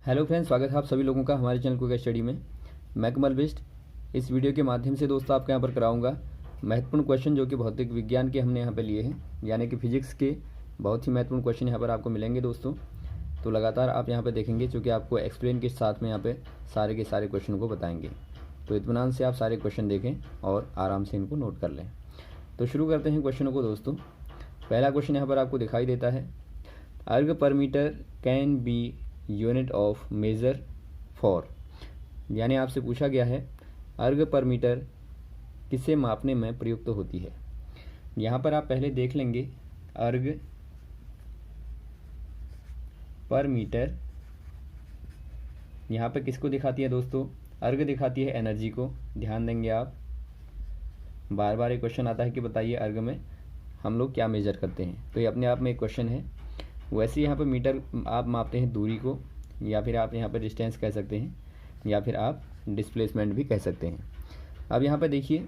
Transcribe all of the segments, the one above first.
Hello friends, स्वागत है आप सभी लोगों का हमारे चैनल क्विक स्टडी में। मैं कमल बिष्ट। इस वीडियो के माध्यम से दोस्तों आपके यहाँ पर कराऊंगा महत्वपूर्ण क्वेश्चन जो कि भौतिक विज्ञान के हमने यहाँ पे लिए हैं, यानी कि फिजिक्स के बहुत ही महत्वपूर्ण क्वेश्चन यहाँ पर आपको मिलेंगे दोस्तों। तो लगातार आप यहाँ पर देखेंगे, चूँकि आपको एक्सप्लेन के साथ में यहाँ पर सारे के सारे क्वेश्चन को बताएंगे। तो इत्मीनान से आप सारे क्वेश्चन देखें और आराम से इनको नोट कर लें। तो शुरू करते हैं क्वेश्चनों को दोस्तों। पहला क्वेश्चन यहाँ पर आपको दिखाई देता है, erg per metre can be unit of measure for, यानी आपसे पूछा गया है अर्ग पर मीटर किसे मापने में प्रयुक्त होती है। यहाँ पर आप पहले देख लेंगे, अर्ग पर मीटर यहाँ पर किसको दिखाती है दोस्तों? अर्ग दिखाती है एनर्जी को। ध्यान देंगे आप, बार बार एक क्वेश्चन आता है कि बताइए अर्ग में हम लोग क्या मेजर करते हैं, तो ये अपने आप में एक क्वेश्चन है। वैसे यहाँ पर मीटर आप मापते हैं दूरी को, या फिर आप यहाँ पर डिस्टेंस कह सकते हैं, या फिर आप डिस्प्लेसमेंट भी कह सकते हैं। अब यहाँ पर देखिए,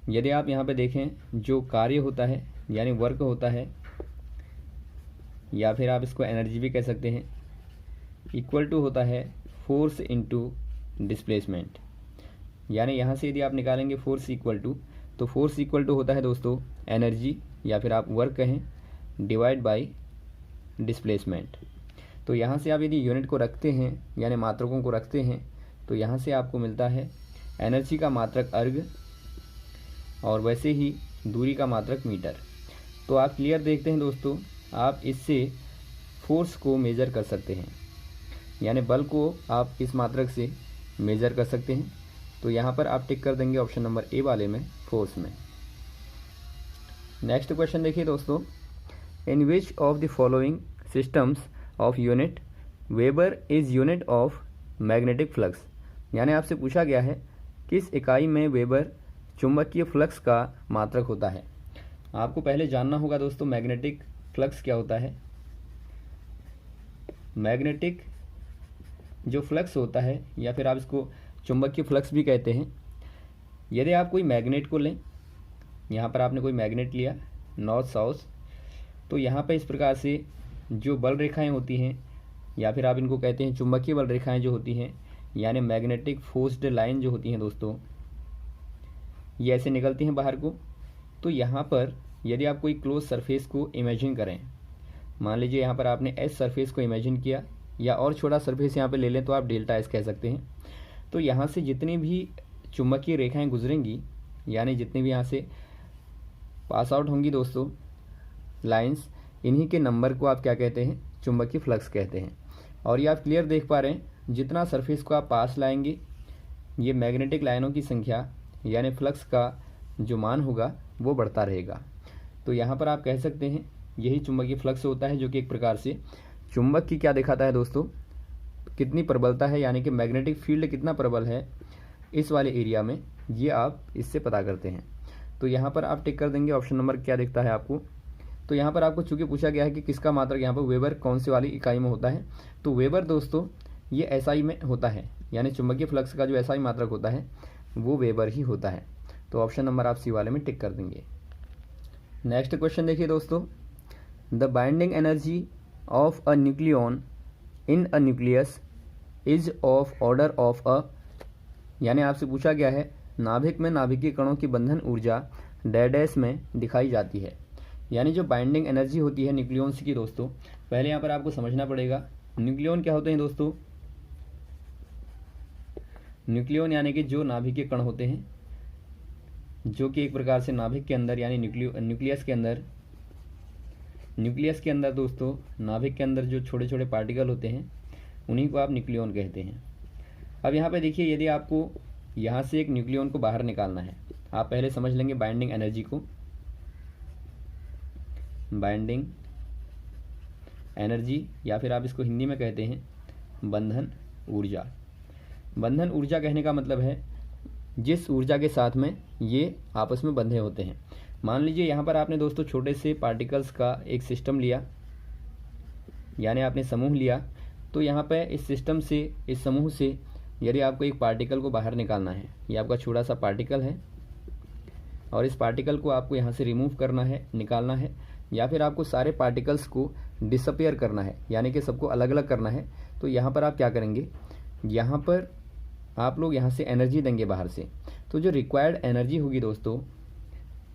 यदि आप यहाँ पर देखें, जो कार्य होता है यानी वर्क होता है, या फिर आप इसको एनर्जी भी कह सकते हैं, इक्वल टू होता है फोर्स इनटू डिस्प्लेसमेंट। यानी यहाँ से यदि आप निकालेंगे फोर्स इक्वल टू, तो फोर्स इक्वल टू होता है दोस्तों एनर्जी, या फिर आप वर्क कहें, डिवाइड बाय डिस्प्लेसमेंट। तो यहाँ से आप यदि यूनिट को रखते हैं यानी मात्रकों को रखते हैं, तो यहाँ से आपको मिलता है एनर्जी का मात्रक अर्ग, और वैसे ही दूरी का मात्रक मीटर। तो आप क्लियर देखते हैं दोस्तों, आप इससे फोर्स को मेज़र कर सकते हैं, यानी बल को आप इस मात्रक से मेज़र कर सकते हैं। तो यहाँ पर आप टिक कर देंगे ऑप्शन नंबर ए वाले में, फोर्स में। नेक्स्ट क्वेश्चन देखिए दोस्तों, in which of the following systems of unit weber is unit of magnetic flux, यानी आपसे पूछा गया है किस इकाई में वेबर चुंबकीय फ्लक्स का मात्रक होता है। आपको पहले जानना होगा दोस्तों मैग्नेटिक फ्लक्स क्या होता है। मैग्नेटिक जो फ्लक्स होता है, या फिर आप इसको चुंबकीय फ्लक्स भी कहते हैं, यदि आप कोई मैग्नेट को लें, यहाँ पर आपने कोई मैग्नेट लिया नॉर्थ साउथ, तो यहाँ पर इस प्रकार से जो बल रेखाएं होती हैं, या फिर आप इनको कहते हैं चुंबकीय बल रेखाएं जो होती हैं, यानी मैग्नेटिक फोर्स्ड लाइन जो होती हैं दोस्तों, ये ऐसे निकलती हैं बाहर को। तो यहाँ पर यदि आप कोई क्लोज सरफेस को इमेजिन करें, मान लीजिए यहाँ पर आपने एस सरफेस को इमेजिन किया, या और छोटा सरफेस यहाँ पर ले लें तो आप डेल्टा एस कह सकते हैं। तो यहाँ से जितनी भी चुंबकीय रेखाएं गुजरेंगी, यानी जितनी भी यहाँ से पास आउट होंगी दोस्तों लाइंस, इन्हीं के नंबर को आप क्या कहते हैं? चुंबकीय फ्लक्स कहते हैं। और ये आप क्लियर देख पा रहे हैं, जितना सरफेस को आप पास लाएंगे, ये मैग्नेटिक लाइनों की संख्या यानी फ्लक्स का जो मान होगा वो बढ़ता रहेगा। तो यहाँ पर आप कह सकते हैं यही चुंबकीय फ्लक्स होता है, जो कि एक प्रकार से चुंबक की क्या दिखाता है दोस्तों, कितनी प्रबलता है, यानी कि मैग्नेटिक फील्ड कितना प्रबल है इस वाले एरिया में, ये आप इससे पता करते हैं। तो यहाँ पर आप टिक कर देंगे, ऑप्शन नंबर क्या दिखता है आपको। तो यहाँ पर आपको चूँकि पूछा गया है कि किसका मात्रक यहाँ पर वेबर कौन सी वाली इकाई में होता है, तो वेबर दोस्तों ये एसआई में होता है, यानी चुंबकीय फ्लक्स का जो एसआई मात्रक होता है वो वेबर ही होता है। तो ऑप्शन नंबर आप सी वाले में टिक कर देंगे। नेक्स्ट क्वेश्चन देखिए दोस्तों, the binding energy of a nucleon in a nucleus is of order of a, यानी आपसे पूछा गया है नाभिक में नाभिकीय कणों की बंधन ऊर्जा डैश में दिखाई जाती है। यानी जो बाइंडिंग एनर्जी होती है न्यूक्लियॉन्स की दोस्तों, पहले यहाँ पर आपको समझना पड़ेगा न्यूक्लियॉन क्या होते हैं दोस्तों। न्यूक्लियॉन यानी कि जो नाभिकीय कण होते हैं, जो कि एक प्रकार से नाभिक के अंदर यानी न्यूक्लियस के अंदर दोस्तों, नाभिक के अंदर जो छोटे छोटे पार्टिकल होते हैं उन्हीं को आप न्यूक्लियॉन कहते हैं। अब यहाँ पे देखिए, यदि आपको यहाँ से एक न्यूक्लियॉन को बाहर निकालना है, आप पहले समझ लेंगे बाइंडिंग एनर्जी को। बाइंडिंग एनर्जी, या फिर आप इसको हिंदी में कहते हैं बंधन ऊर्जा। बंधन ऊर्जा कहने का मतलब है जिस ऊर्जा के साथ में ये आपस में बंधे होते हैं। मान लीजिए यहाँ पर आपने दोस्तों छोटे से पार्टिकल्स का एक सिस्टम लिया, यानी आपने समूह लिया। तो यहाँ पे इस सिस्टम से, इस समूह से यदि आपको एक पार्टिकल को बाहर निकालना है, ये आपका छोटा सा पार्टिकल है, और इस पार्टिकल को आपको यहाँ से रिमूव करना है, निकालना है, या फिर आपको सारे पार्टिकल्स को डिसअपियर करना है, यानी कि सबको अलग अलग करना है, तो यहाँ पर आप क्या करेंगे, यहाँ पर आप लोग यहाँ से एनर्जी देंगे बाहर से। तो जो रिक्वायर्ड एनर्जी होगी दोस्तों,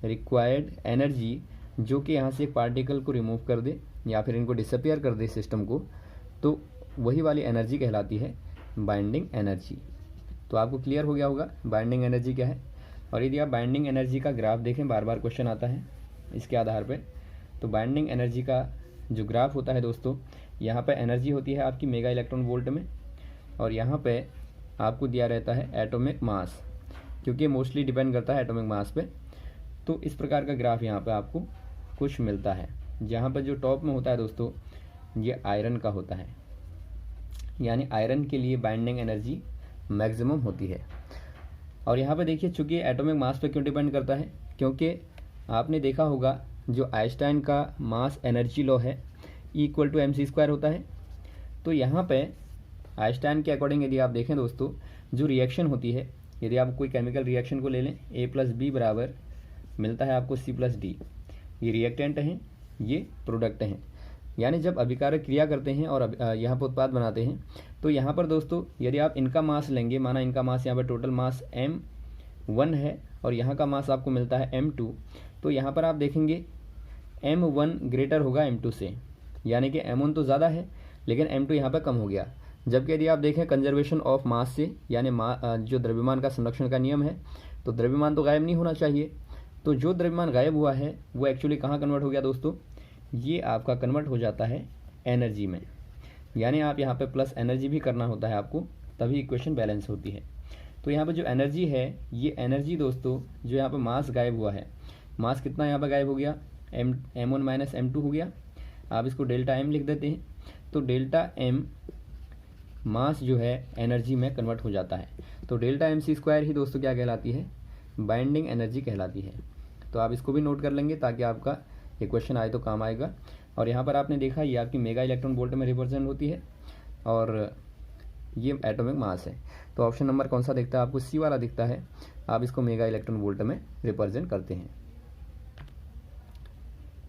रिक्वायर्ड एनर्जी जो कि यहाँ से एक पार्टिकल को रिमूव कर दे या फिर इनको डिसअपियर कर दे सिस्टम को, तो वही वाली एनर्जी कहलाती है बाइंडिंग एनर्जी। तो आपको क्लियर हो गया होगा बाइंडिंग एनर्जी क्या है। और यदि आप बाइंडिंग एनर्जी का ग्राफ देखें, बार बार क्वेश्चन आता है इसके आधार पे, तो बाइंडिंग एनर्जी का जो ग्राफ होता है दोस्तों, यहाँ पे एनर्जी होती है आपकी मेगा इलेक्ट्रॉन वोल्ट में, और यहाँ पे आपको दिया रहता है एटॉमिक मास, क्योंकि मोस्टली डिपेंड करता है एटॉमिक मास पे। तो इस प्रकार का ग्राफ यहाँ पे आपको कुछ मिलता है, जहाँ पर जो टॉप में होता है दोस्तों ये आयरन का होता है, यानी आयरन के लिए बाइंडिंग एनर्जी मैक्सिमम होती है। और यहाँ पे देखिए, चूँकि एटॉमिक मास पे क्यों डिपेंड करता है, क्योंकि आपने देखा होगा जो आइंस्टाइन का मास एनर्जी लॉ है E=mc² होता है। तो यहाँ पे आइंस्टाइन के अकॉर्डिंग यदि आप देखें दोस्तों, जो रिएक्शन होती है, यदि आप कोई केमिकल रिएक्शन को ले लें, A+B बराबर मिलता है आपको C+D। ये रिएक्टेंट हैं, ये प्रोडक्ट हैं। यानी जब अभिकारक क्रिया करते हैं और यहाँ पर उत्पाद बनाते हैं, तो यहाँ पर दोस्तों यदि आप इनका मास लेंगे, माना इनका मास यहाँ पर टोटल मास M1 है और यहाँ का मास आपको मिलता है M2, तो यहाँ पर आप देखेंगे M1 ग्रेटर होगा M2 से, यानी कि M1 तो ज़्यादा है लेकिन M2 यहाँ पर कम हो गया। जबकि यदि आप देखें कंजर्वेशन ऑफ मास से, यानी जो द्रव्यमान का संरक्षण का नियम है, तो द्रव्यमान तो गायब नहीं होना चाहिए। तो जो द्रव्यमान गायब हुआ है वो एक्चुअली कहाँ कन्वर्ट हो गया दोस्तों, ये आपका कन्वर्ट हो जाता है एनर्जी में। यानी आप यहाँ पे प्लस एनर्जी भी करना होता है आपको, तभी इक्वेशन बैलेंस होती है। तो यहाँ पे जो एनर्जी है, ये एनर्जी दोस्तों, जो यहाँ पे मास गायब हुआ है, मास कितना यहाँ पे गायब हो गया, M1 - M2 हो गया। आप इसको डेल्टा M लिख देते हैं, तो डेल्टा M मास जो है एनर्जी में कन्वर्ट हो जाता है। तो डेल्टा mc² ही दोस्तों क्या कहलाती है, बाइंडिंग एनर्जी कहलाती है। तो आप इसको भी नोट कर लेंगे ताकि आपका ये क्वेश्चन आए तो काम आएगा। और यहाँ पर आपने देखा ये आपकी मेगा इलेक्ट्रॉन वोल्ट में रिप्रेजेंट होती है और ये एटॉमिक मास है। तो ऑप्शन नंबर कौन सा दिखता है आपको, सी वाला दिखता है। आप इसको मेगा इलेक्ट्रॉन वोल्ट में रिप्रेजेंट करते हैं।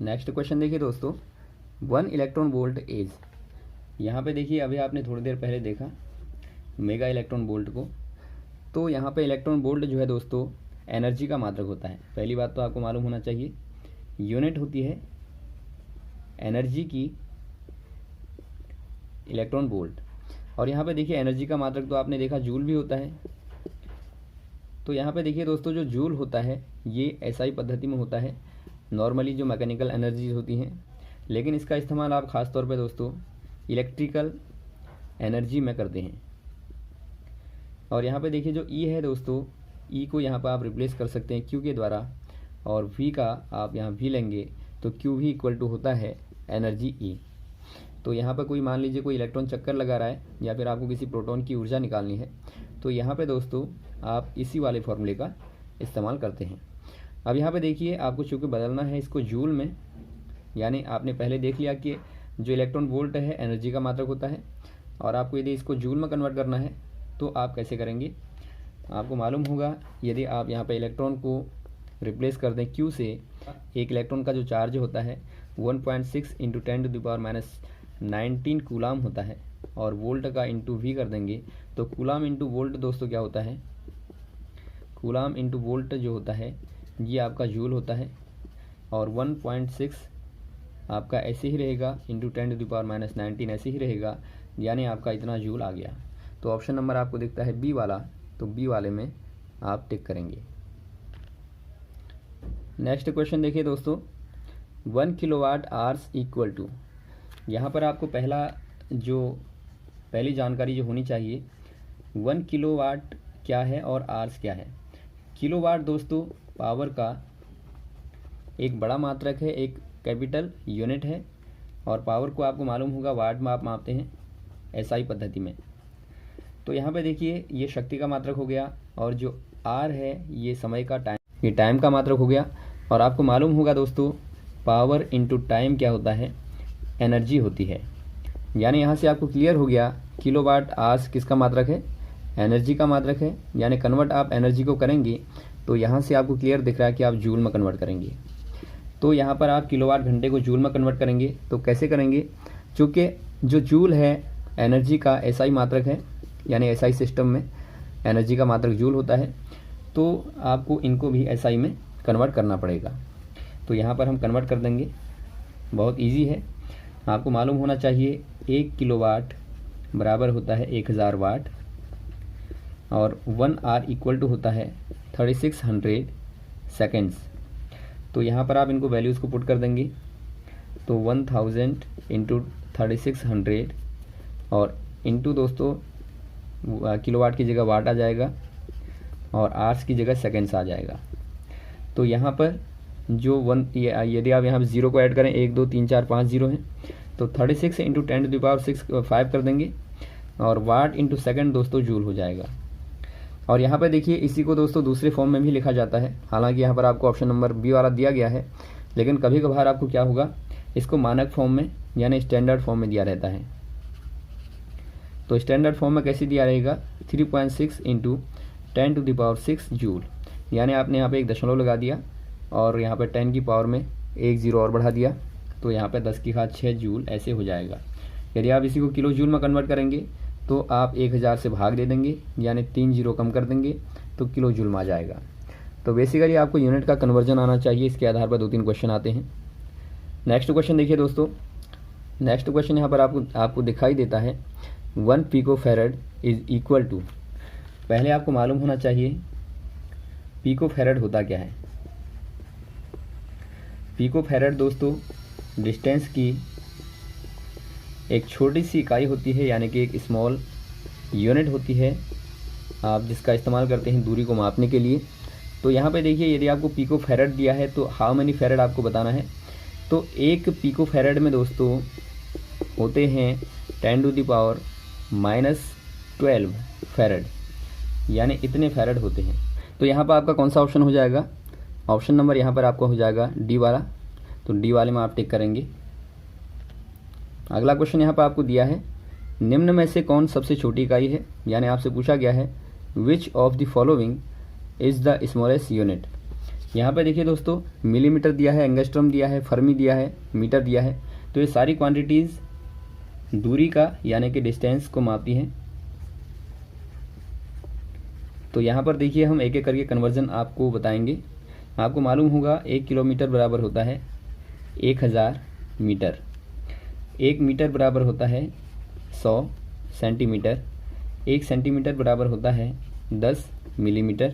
नेक्स्ट क्वेश्चन देखिए दोस्तों, 1 इलेक्ट्रॉन वोल्ट इज, यहाँ पे देखिए अभी आपने थोड़ी देर पहले देखा मेगा इलेक्ट्रॉन वोल्ट को, तो यहाँ पे इलेक्ट्रॉन वोल्ट जो है दोस्तों एनर्जी का मात्रक होता है। पहली बात तो आपको मालूम होना चाहिए, यूनिट होती है एनर्जी की इलेक्ट्रॉन वोल्ट। और यहाँ पे देखिए एनर्जी का मात्रक तो आपने देखा जूल भी होता है। तो यहाँ पे देखिए दोस्तों, जो जूल होता है ये एसआई पद्धति में होता है, नॉर्मली जो मैकेनिकल एनर्जीज होती हैं, लेकिन इसका इस्तेमाल आप ख़ास तौर पे दोस्तों इलेक्ट्रिकल एनर्जी में करते हैं। और यहाँ पे देखिए जो ई है दोस्तों, ई को यहाँ पर आप रिप्लेस कर सकते हैं क्यू के द्वारा, और वी का आप यहाँ वी लेंगे तो क्यू भी इक्वल टू होता है एनर्जी ई। तो यहाँ पर कोई मान लीजिए कोई इलेक्ट्रॉन चक्कर लगा रहा है या फिर आपको किसी प्रोटॉन की ऊर्जा निकालनी है, तो यहाँ पे दोस्तों आप इसी वाले फॉर्मूले का इस्तेमाल करते हैं। अब यहाँ पे देखिए आपको चूँकि बदलना है इसको जूल में, यानी आपने पहले देख लिया कि जो इलेक्ट्रॉन वोल्ट है एनर्जी का मात्रक होता है, और आपको यदि इसको जूल में कन्वर्ट करना है तो आप कैसे करेंगे, आपको मालूम होगा यदि आप यहाँ पे इलेक्ट्रॉन को रिप्लेस कर दें क्यू से, एक इलेक्ट्रॉन का जो चार्ज होता है 1.6 × 10⁻⁹ कूलाम होता है, और वोल्ट का इंटू वी कर देंगे तो कूलाम इंटू वोल्ट दोस्तों क्या होता है, कूलाम इंटू वोल्ट जो होता है ये आपका जूल होता है, और 1.6 आपका ऐसे ही रहेगा इंटू 10⁻⁹ ऐसे ही रहेगा, यानी आपका इतना जूल आ गया। तो ऑप्शन नंबर आपको दिखता है बी वाला, तो बी वाले में आप टिक करेंगे। नेक्स्ट क्वेश्चन देखिए दोस्तों, 1 kWh इक्वल टू, यहाँ पर आपको पहली जानकारी जो होनी चाहिए 1 किलोवाट क्या है और आवर्स क्या है। किलोवाट दोस्तों पावर का एक बड़ा मात्रक है, एक कैपिटल यूनिट है, और पावर को आपको मालूम होगा वाट में आप मापते हैं एसआई पद्धति में। तो यहाँ पे देखिए ये शक्ति का मात्रक हो गया, और जो आर है ये समय का टाइम, ये टाइम का मात्रक हो गया। और आपको मालूम होगा दोस्तों पावर इंटू टाइम क्या होता है, एनर्जी होती है। यानी यहाँ से आपको क्लियर हो गया किलोवाट आवर्स किसका मात्रक है, एनर्जी का मात्रक है। यानी कन्वर्ट आप एनर्जी को करेंगे तो यहाँ से आपको क्लियर दिख रहा है कि आप जूल में कन्वर्ट करेंगे। तो यहाँ पर आप किलोवाट घंटे को जूल में कन्वर्ट करेंगे, तो कैसे करेंगे, चूँकि जो जूल है एनर्जी का एसआई मात्रक है, यानी एसआई सिस्टम में एनर्जी का मात्रक जूल होता है, तो आपको इनको भी एसआई में कन्वर्ट करना पड़ेगा। तो यहाँ पर हम कन्वर्ट कर देंगे, बहुत इजी है। आपको मालूम होना चाहिए 1 किलोवाट बराबर होता है 1000 वाट और 1 आवर इक्वल टू होता है 3600 सेकेंड्स। तो यहाँ पर आप इनको वैल्यूज़ को पुट कर देंगे, तो 1000 इंटू 3600 और इंटू दोस्तों किलोवाट की जगह वाट आ जाएगा और आवर्स की जगह सेकेंड्स आ जाएगा। तो यहाँ पर जो यदि आप यहाँ पर 0 को ऐड करें, 1 2 3 4 5 0 हैं, तो 36 इंटू 10⁵ 5 कर देंगे और वाट इंटू सेकेंड दोस्तों जूल हो जाएगा। और यहाँ पर देखिए इसी को दोस्तों दूसरे फॉर्म में भी लिखा जाता है, हालांकि यहाँ पर आपको ऑप्शन नंबर बी वाला दिया गया है, लेकिन कभी कभार आपको क्या होगा, इसको मानक फॉर्म में यानी स्टैंडर्ड फॉर्म में दिया रहता है। तो स्टैंडर्ड फॉर्म में कैसे दिया रहेगा, 3.6 इंटू 10⁶ जूल, यानी आपने यहाँ पे एक दशमलव लगा दिया और यहाँ पर 10 की पावर में 1 0 और बढ़ा दिया, तो यहाँ पे 10⁶ जूल ऐसे हो जाएगा। यदि आप इसी को किलो जूल में कन्वर्ट करेंगे तो आप 1000 से भाग दे देंगे, यानी 3 0 कम कर देंगे तो किलो जूल में आ जाएगा। तो बेसिकली आपको यूनिट का कन्वर्जन आना चाहिए, इसके आधार पर 2-3 क्वेश्चन आते हैं। नेक्स्ट क्वेश्चन देखिए दोस्तों, नेक्स्ट क्वेश्चन यहाँ पर आपको दिखाई देता है 1 पिकोफैरड इज इक्वल टू, पहले आपको मालूम होना चाहिए पिकोफैरड होता क्या है। पिकोफैरड दोस्तों डिस्टेंस की एक छोटी सी इकाई होती है, यानी कि एक स्मॉल यूनिट होती है, आप जिसका इस्तेमाल करते हैं दूरी को मापने के लिए। तो यहाँ पे देखिए यदि आपको पिकोफैरड दिया है तो हाउ मेनी फैरड आपको बताना है। तो 1 पिकोफैरड में दोस्तों होते हैं 10⁻⁻12 फैरड, यानी इतने फैरड होते हैं। तो यहाँ पर आपका कौन सा ऑप्शन हो जाएगा, ऑप्शन नंबर यहाँ पर आपका हो जाएगा डी वाला, तो डी वाले में आप टिक करेंगे। अगला क्वेश्चन यहाँ पर आपको दिया है निम्न में से कौन सबसे छोटी इकाई है, यानी आपसे पूछा गया है विच of the following is the smallest unit. यहाँ पे देखिए दोस्तों मिलीमीटर दिया है, एंगस्ट्रम दिया है, फर्मी दिया है, मीटर दिया है, तो ये सारी क्वांटिटीज़ दूरी का यानी कि डिस्टेंस को मापती हैं। तो यहाँ पर देखिए हम एक एक करके कन्वर्जन आपको बताएंगे। आपको मालूम होगा 1 किलोमीटर बराबर होता है 1000 मीटर, 1 मीटर बराबर होता है 100 सेंटीमीटर, 1 सेंटीमीटर बराबर होता है 10 मिलीमीटर,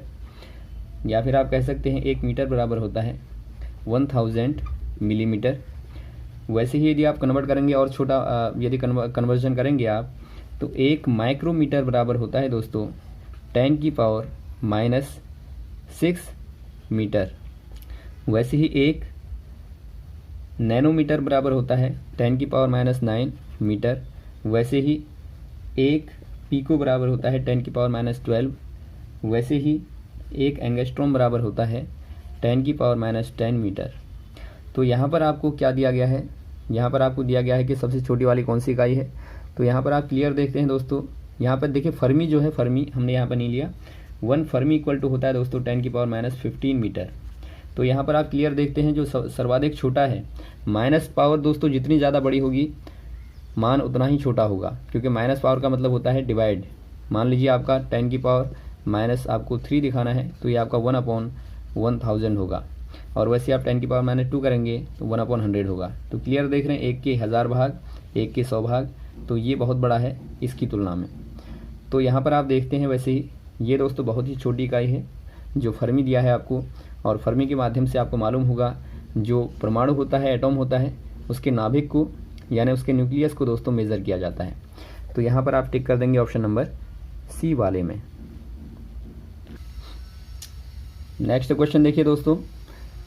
या फिर आप कह सकते हैं 1 मीटर बराबर होता है 1000 मिलीमीटर। वैसे ही यदि आप कन्वर्ट करेंगे और छोटा यदि कन्वर्जन करेंगे आप, तो 1 माइक्रोमीटर बराबर होता है दोस्तों 10⁻⁻6 मीटर। वैसे ही 1 नैनोमीटर बराबर होता है 10⁻⁹ मीटर। वैसे ही 1 पीको बराबर होता है 10⁻12। वैसे ही 1 एंगस्ट्रॉम बराबर होता है 10⁻10 मीटर। तो यहाँ पर आपको क्या दिया गया है, यहाँ पर आपको दिया गया है कि सबसे छोटी वाली कौन सी इकाई है। तो यहाँ पर आप क्लियर देखते हैं दोस्तों, यहाँ पर देखिए फर्मी जो है, फर्मी हमने यहाँ पर नहीं लिया, 1 फर्मी इक्वल टू होता है दोस्तों 10⁻15 मीटर। तो यहाँ पर आप क्लियर देखते हैं जो सर्वाधिक छोटा है, माइनस पावर दोस्तों जितनी ज़्यादा बड़ी होगी मान उतना ही छोटा होगा, क्योंकि माइनस पावर का मतलब होता है डिवाइड। मान लीजिए आपका 10 की पावर माइनस आपको 3 दिखाना है, तो ये आपका 1/1000 होगा, और वैसे आप 10 की पावर -2 करेंगे तो 1/100 होगा। तो क्लियर देख रहे हैं 1 के 1000 भाग, 1 के 100 भाग, तो ये बहुत बड़ा है इसकी तुलना में। तो यहाँ पर आप देखते हैं वैसे ही ये दोस्तों बहुत ही छोटी इकाई है जो फर्मी दिया है आपको, और फर्मी के माध्यम से आपको मालूम होगा जो परमाणु होता है, एटॉम होता है, उसके नाभिक को यानी उसके न्यूक्लियस को दोस्तों मेज़र किया जाता है। तो यहाँ पर आप टिक कर देंगे ऑप्शन नंबर सी वाले में। नेक्स्ट क्वेश्चन देखिए दोस्तों,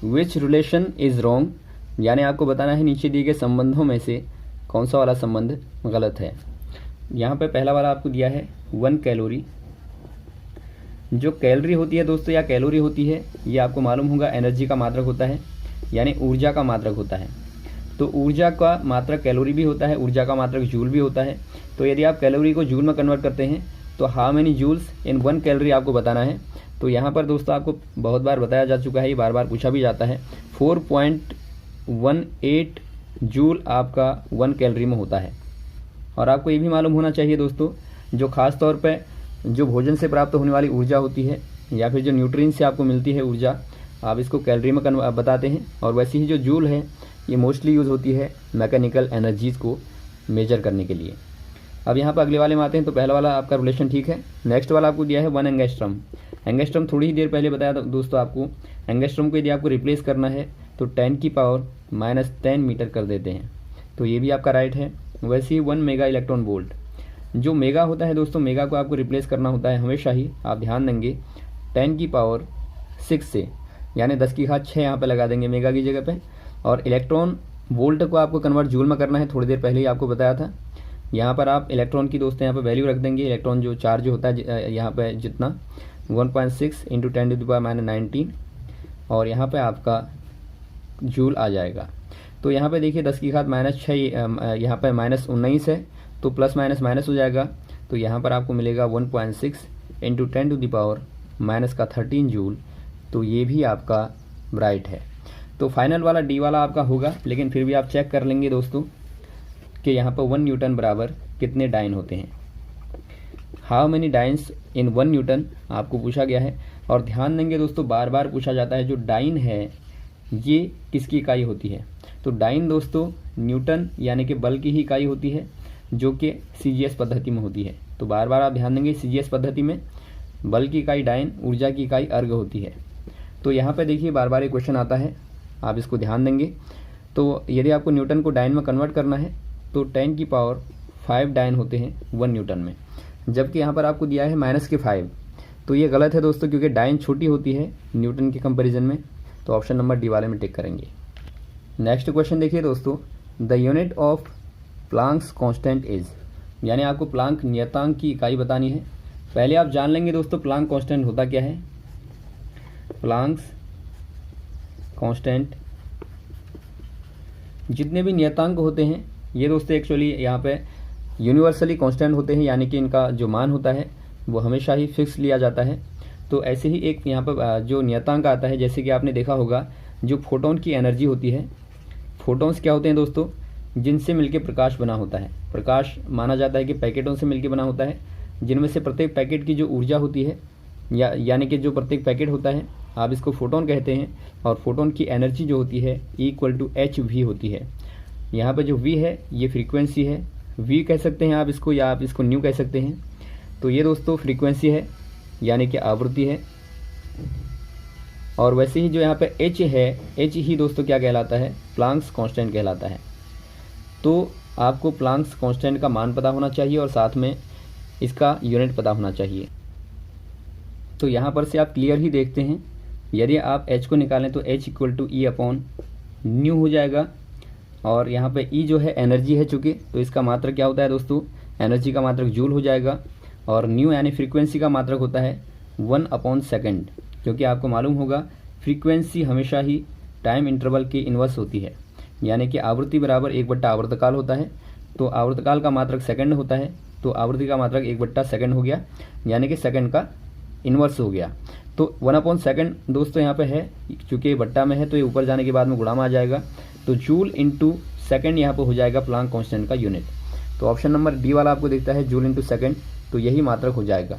विच रिलेशन इज़ रॉन्ग, यानी आपको बताना है नीचे दिए गए संबंधों में से कौन सा वाला संबंध गलत है। यहाँ पे पहला वाला आपको दिया है 1 कैलोरी। जो कैलोरी होती है दोस्तों या कैलोरी होती है, ये आपको मालूम होगा एनर्जी का मात्रक होता है, यानी ऊर्जा का मात्रक होता है। तो ऊर्जा का मात्रक कैलोरी भी होता है, ऊर्जा का मात्रक जूल भी होता है। तो यदि आप कैलोरी को जूल में कन्वर्ट करते हैं तो how many joules in 1 calorie आपको बताना है। तो यहाँ पर दोस्तों आपको बहुत बार बताया जा चुका है, ये बार बार पूछा भी जाता है, 4.18 जूल आपका 1 कैलोरी में होता है। और आपको ये भी मालूम होना चाहिए दोस्तों, जो ख़ास तौर पे जो भोजन से प्राप्त होने वाली ऊर्जा होती है या फिर जो न्यूट्रिएंट्स से आपको मिलती है ऊर्जा, आप इसको कैलोरी में बताते हैं। और वैसे ही जो जूल है ये मोस्टली यूज़ होती है मैकेनिकल एनर्जीज़ को मेजर करने के लिए। अब यहाँ पर अगले वाले में आते हैं। तो पहला वाला आपका रिलेशन ठीक है। नेक्स्ट वाला आपको दिया है 1 एंगस्ट्रम। एंगस्ट्रम थोड़ी ही देर पहले बताया था दोस्तों आपको। एंगस्ट्रम को यदि आपको रिप्लेस करना है तो 10⁻⁻10 मीटर कर देते हैं, तो ये भी आपका राइट है। वैसे ही 1 मेगा इलेक्ट्रॉन वोल्ट, जो मेगा होता है दोस्तों, मेगा को आपको रिप्लेस करना होता है हमेशा ही, आप ध्यान देंगे 10⁻6 से, यानी 10⁶ यहाँ पे लगा देंगे मेगा की जगह पे। और इलेक्ट्रॉन वोल्ट को आपको कन्वर्ट जूल में करना है, थोड़ी देर पहले ही आपको बताया था। यहाँ पर आप इलेक्ट्रॉन की दोस्तों यहाँ पे वैल्यू रख देंगे। इलेक्ट्रॉन जो चार्ज होता है यहाँ पे जितना 1.6 × 10⁻19 और यहाँ पे आपका जूल आ जाएगा। तो यहाँ पे देखिए 10⁻6 यहाँ पे -19 है, तो प्लस माइनस माइनस हो जाएगा। तो यहाँ पर आपको मिलेगा 1.6 × 10⁻13 जूल। तो ये भी आपका राइट है। तो फाइनल वाला डी वाला आपका होगा, लेकिन फिर भी आप चेक कर लेंगे दोस्तों कि यहाँ पर 1 न्यूटन बराबर कितने डाइन होते हैं। How many dance in 1 Newton आपको पूछा गया है। और ध्यान देंगे दोस्तों, बार बार पूछा जाता है जो डाइन है ये किसकी इकाई होती है। तो डाइन दोस्तों न्यूटन यानी कि बल की ही इकाई होती है, जो कि CGS पद्धति में होती है। तो बार बार आप ध्यान देंगे CGS पद्धति में बल की इकाई डाइन, ऊर्जा की इकाई अर्ग होती है। तो यहाँ पे देखिए बार बार एक क्वेश्चन आता है, आप इसको ध्यान देंगे। तो यदि आपको न्यूटन को डाइन में कन्वर्ट करना है तो 10⁵ डाइन होते हैं 1 न्यूटन में, जबकि यहाँ पर आपको दिया है -5। तो ये गलत है दोस्तों, क्योंकि डाइन छोटी होती है न्यूटन के कंपैरिजन में। तो ऑप्शन नंबर डी वाले में टिक करेंगे। नेक्स्ट क्वेश्चन देखिए दोस्तों, the unit of Planck's constant is, यानी आपको प्लांक नियतांक की इकाई बतानी है। पहले आप जान लेंगे दोस्तों प्लांक कांस्टेंट होता क्या है। प्लांक्स कांस्टेंट, जितने भी नियतांक होते हैं ये दोस्तों एक्चुअली यहाँ पे यूनिवर्सली कांस्टेंट होते हैं, यानी कि इनका जो मान होता है वो हमेशा ही फिक्स लिया जाता है। तो ऐसे ही एक यहाँ पर जो नियतांक आता है, जैसे कि आपने देखा होगा जो फोटोन की एनर्जी होती है। फोटोन्स क्या होते हैं दोस्तों, जिनसे मिलकर प्रकाश बना होता है। प्रकाश माना जाता है कि पैकेटों से मिलकर बना होता है, जिनमें से प्रत्येक पैकेट की जो ऊर्जा होती है यानी कि जो प्रत्येक पैकेट होता है आप इसको फोटोन कहते हैं। और फोटोन की एनर्जी जो होती है =hv होती है। यहाँ पे जो v है ये फ्रीक्वेंसी है, v कह सकते हैं आप इसको, या आप इसको न्यू कह सकते हैं। तो ये दोस्तों फ्रीक्वेंसी है यानी कि आवृत्ति है। और वैसे ही जो यहाँ पे h है, h ही दोस्तों क्या कहलाता है, प्लांक्स कांस्टेंट कहलाता है। तो आपको प्लांक्स कांस्टेंट का मान पता होना चाहिए और साथ में इसका यूनिट पता होना चाहिए। तो यहाँ पर से आप क्लियर ही देखते हैं, यदि आप h को निकालें तो h =E/ν हो जाएगा। और यहाँ पे E जो है एनर्जी है चूँकि, तो इसका मात्रक क्या होता है दोस्तों, एनर्जी का मात्रक जूल हो जाएगा। और न्यू यानी फ्रीक्वेंसी का मात्रक होता है 1/सेकंड, क्योंकि आपको मालूम होगा फ्रीक्वेंसी हमेशा ही टाइम इंटरवल के इन्वर्स होती है, यानी कि आवृत्ति बराबर 1/आवर्तकाल होता है। तो आवर्तकाल का मात्रक सेकंड होता है, तो आवृत्ति का मात्रक 1/सेकंड हो गया, यानी कि सेकंड का इन्वर्स हो गया। तो 1/सेकंड दोस्तों यहाँ पे है, चूँकि बट्टा में है तो ये ऊपर जाने के बाद में गुणा में आ जाएगा। तो जूल × सेकंड यहाँ पर हो जाएगा प्लांक कांस्टेंट का यूनिट। तो ऑप्शन नंबर डी वाला आपको दिखता है जूल × सेकंड, तो यही मात्रक हो जाएगा।